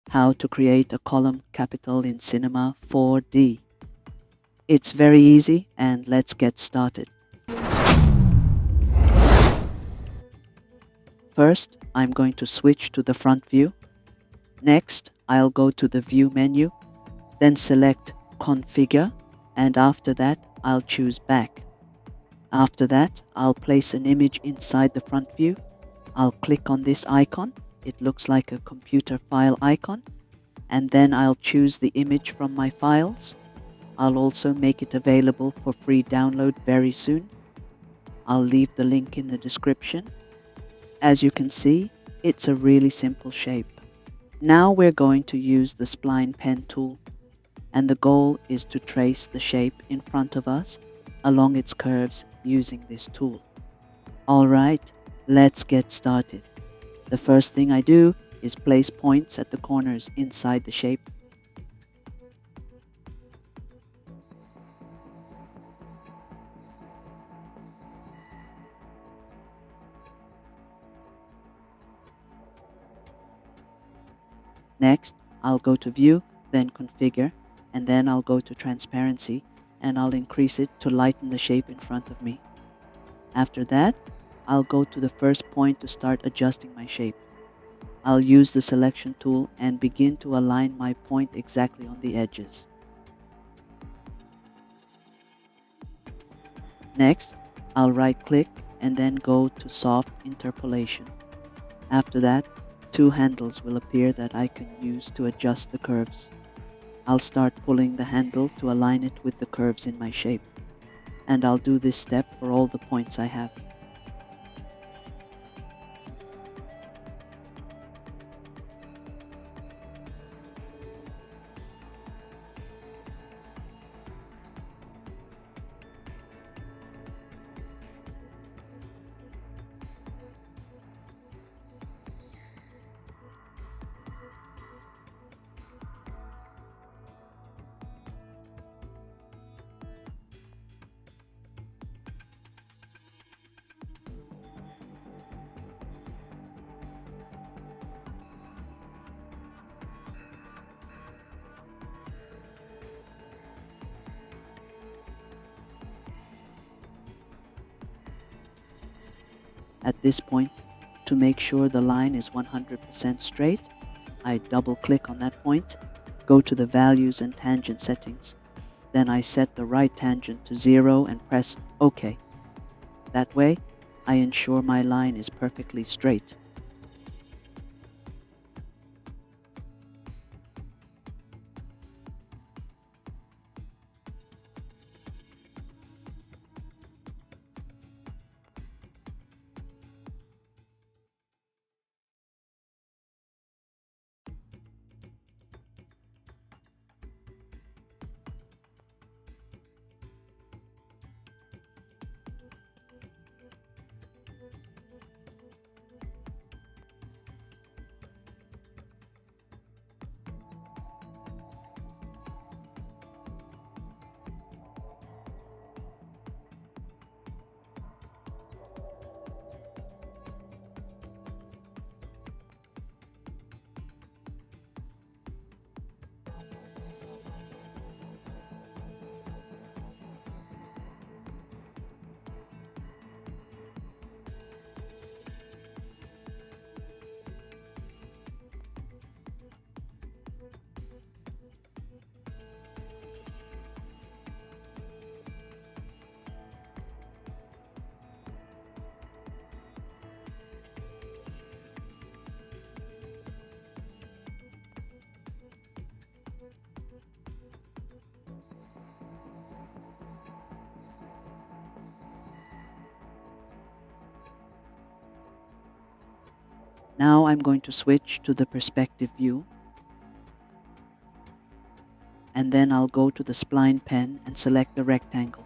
how to create a column capital in Cinema 4D. It's very easy, and let's get started. First, I'm going to switch to the front view. Next, I'll go to the View menu, then select Configure, and after that, I'll choose Back. After that, I'll place an image inside the front view. I'll click on this icon. It looks like a computer file icon. And then I'll choose the image from my files. I'll also make it available for free download very soon. I'll leave the link in the description. As you can see, it's a really simple shape. Now we're going to use the Spline Pen tool, and the goal is to trace the shape in front of us along its curves using this tool. Alright, let's get started. The first thing I do is place points at the corners inside the shape. Next, I'll go to View, then Configure, and then I'll go to Transparency, and I'll increase it to lighten the shape in front of me. After that, I'll go to the first point to start adjusting my shape. I'll use the Selection tool and begin to align my point exactly on the edges. Next, I'll right-click and then go to Soft Interpolation. After that, two handles will appear that I can use to adjust the curves. I'll start pulling the handle to align it with the curves in my shape, and I'll do this step for all the points I have. At this point, to make sure the line is 100% straight, I double-click on that point, go to the Values and Tangent settings. Then I set the right tangent to 0 and press OK. That way, I ensure my line is perfectly straight. Now I'm going to switch to the perspective view, and then I'll go to the Spline Pen and select the rectangle.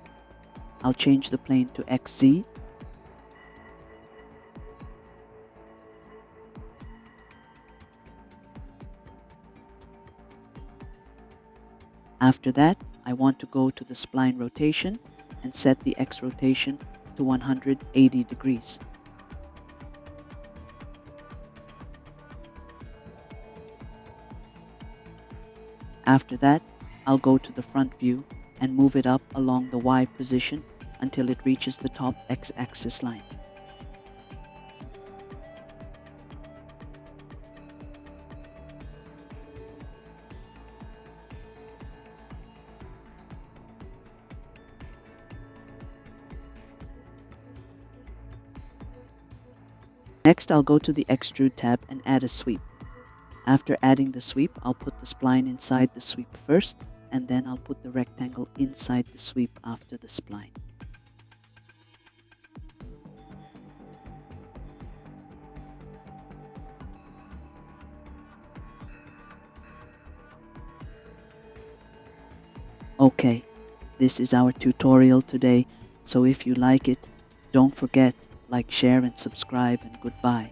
I'll change the plane to XZ. After that, I want to go to the spline rotation and set the X rotation to 180 degrees. After that, I'll go to the front view and move it up along the Y position until it reaches the top X-axis line. Next, I'll go to the Extrude tab and add a sweep. After adding the sweep, I'll put the spline inside the sweep first, and then I'll put the rectangle inside the sweep after the spline. Okay, this is our tutorial today, so if you like it, don't forget, like, share and subscribe, and goodbye.